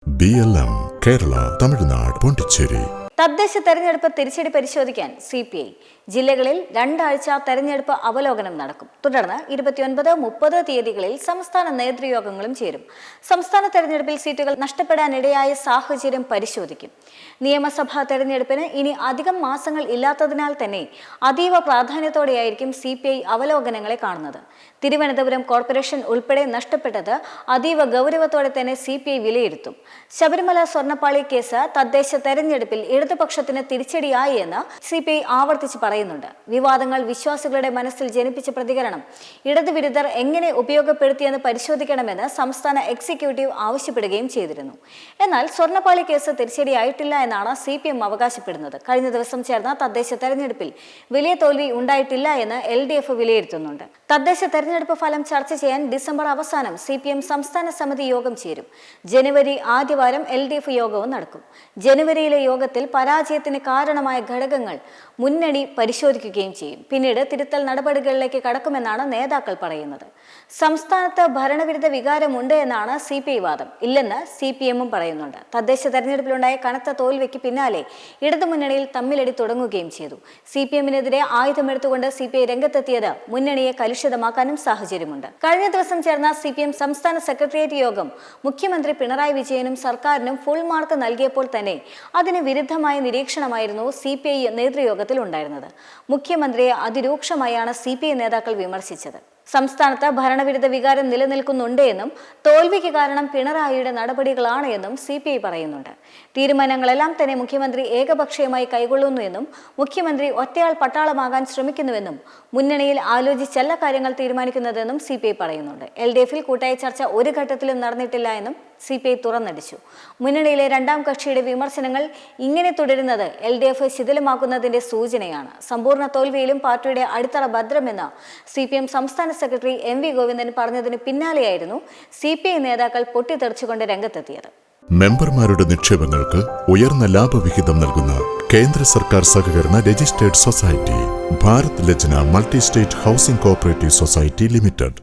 BLM Kerala Tamil Nadu Pondicherry. തദ്ദേശ തെരഞ്ഞെടുപ്പ് തിരിച്ചടി പരിശോധിക്കാൻ CPI ജില്ലകളിൽ 2 ആഴ്ച തെരഞ്ഞെടുപ്പ് അവലോകനം നടക്കും. തുടർന്ന് 29, 30 തീയതികളിൽ സംസ്ഥാന നേതൃയോഗങ്ങളും ചേരും. സംസ്ഥാന തെരഞ്ഞെടുപ്പിൽ സീറ്റുകൾ നഷ്ടപ്പെടാനിടയായ സാഹചര്യം പരിശോധിക്കും. നിയമസഭാ തെരഞ്ഞെടുപ്പിന് ഇനി അധികം മാസങ്ങൾ ഇല്ലാത്തതിനാൽ തന്നെ അതീവ പ്രാധാന്യത്തോടെയായിരിക്കും CPI അവലോകനങ്ങളെ കാണുന്നത്. തിരുവനന്തപുരം കോർപ്പറേഷൻ ഉൾപ്പെടെ നഷ്ടപ്പെട്ടത് അതീവ ഗൗരവത്തോടെ തന്നെ CPI വിലയിരുത്തും. ശബരിമല സ്വർണ്ണപ്പാളി കേസ് തദ്ദേശ തെരഞ്ഞെടുപ്പിൽ ഇടതുപക്ഷത്തിന് തിരിച്ചടിയായി എന്ന് CPI ആവർത്തിച്ച് പറയുന്നുണ്ട്. വിവാദങ്ങൾ വിശ്വാസികളുടെ മനസ്സിൽ ജനിപ്പിച്ച പ്രതികരണം ഇടതുവിരുദ്ധർ എങ്ങനെ ഉപയോഗപ്പെടുത്തിയെന്ന് പരിശോധിക്കണമെന്ന് സംസ്ഥാന എക്സിക്യൂട്ടീവ് ആവശ്യപ്പെടുകയും ചെയ്തിരുന്നു. എന്നാൽ സ്വർണ്ണപ്പാളി കേസ് തിരിച്ചടിയായിട്ടില്ല എന്നാണ് CPM അവകാശപ്പെടുന്നത്. കഴിഞ്ഞ ദിവസം ചേർന്ന തദ്ദേശ തെരഞ്ഞെടുപ്പിൽ വലിയ തോൽവി ഉണ്ടായിട്ടില്ല എന്ന് LDF വിലയിരുത്തുന്നുണ്ട്. തദ്ദേശ തെരഞ്ഞെടുപ്പ് ഫലം ചർച്ച ചെയ്യാൻ ഡിസംബർ അവസാനം CPM സംസ്ഥാന സമിതി യോഗം ചേരും. ജനുവരി ആദ്യവാരം LDF യോഗവും നടക്കും. ജനുവരിയിലെ യോഗത്തിൽ പരാജയത്തിന് കാരണമായ ഘടകങ്ങൾ മുന്നണി പരിശോധിക്കുകയും ചെയ്യും. പിന്നീട് തിരുത്തൽ നടപടികളിലേക്ക് കടക്കുമെന്നാണ് നേതാക്കൾ പറയുന്നത്. സംസ്ഥാനത്ത് ഭരണവിരുദ്ധ വികാരമുണ്ട് എന്നാണ് CPI വാദം. ഇല്ലെന്ന് CPM പറയുന്നുണ്ട്. തദ്ദേശ തെരഞ്ഞെടുപ്പിലുണ്ടായ കനത്ത തോൽവിക്ക് പിന്നാലെ ഇടതുമുന്നണിയിൽ തമ്മിലടി തുടങ്ങുകയും ചെയ്തു. CPM-നെതിരെ ആയുധമെടുത്തുകൊണ്ട് CPI രംഗത്തെത്തിയത് മുന്നണിയെ കലുഷിതമാക്കാനും സാഹചര്യമുണ്ട്. കഴിഞ്ഞ ദിവസം ചേർന്ന CPM സംസ്ഥാന സെക്രട്ടേറിയറ്റ് യോഗം മുഖ്യമന്ത്രി പിണറായി വിജയനും സർക്കാരിനും ഫുൾ മാർക്ക് നൽകിയപ്പോൾ തന്നെ അതിന് വിരുദ്ധമായ നിരീക്ഷണമായിരുന്നു CPI നേതൃയോഗത്തിൽ ഉണ്ടായിരുന്നത്. മുഖ്യമന്ത്രിയെ അതിരൂക്ഷമായാണ് CPI നേതാക്കൾ വിമർശിച്ചത്. സംസ്ഥാനത്ത് ഭരണവിരുദ്ധ വികാരം നിലനിൽക്കുന്നുണ്ട് എന്നും തോൽവിക്ക് കാരണം പിണറായിയുടെ നടപടികളാണ് എന്നും CPI പറയുന്നുണ്ട്. തീരുമാനങ്ങളെല്ലാം തന്നെ മുഖ്യമന്ത്രി ഏകപക്ഷീയമായി കൈകൊള്ളുന്നു എന്നും മുഖ്യമന്ത്രി ഒറ്റയാൾ പട്ടാളമാകാൻ ശ്രമിക്കുന്നുവെന്നും മുന്നണിയിൽ ആലോചിച്ചല്ല കാര്യങ്ങൾ തീരുമാനിക്കുന്നതെന്നും CPI പറയുന്നുണ്ട്. LDF-ൽ കൂട്ടായ ചർച്ച ഒരു ഘട്ടത്തിലും നടന്നിട്ടില്ല എന്നും CPI തുറന്നടിച്ചു. മുന്നണിയിലെ രണ്ടാം കക്ഷിയുടെ വിമർശനങ്ങൾ ഇങ്ങനെ തുടരുന്നത് LDF ശിഥിലമാക്കുന്നതിന്റെ സൂചനയാണ്. സമ്പൂർണ്ണ തോൽവിയിലും പാർട്ടിയുടെ അടിത്തറ ഭദ്രമെന്ന് CPM സംസ്ഥാന സെക്രട്ടറി MV ഗോവിന്ദൻ പറഞ്ഞതിന് പിന്നാലെയായിരുന്നു CPI നേതാക്കൾ പൊട്ടിത്തെറിച്ചുകൊണ്ട് രംഗത്തെത്തിയത്. മെമ്പർമാരുടെ നിക്ഷേപങ്ങൾക്ക് ഉയർന്ന ലാഭവിഹിതം നൽകുന്ന കേന്ദ്ര സർക്കാർ സഹകരണ registered society Bharat Lajna multi state housing cooperative society limited.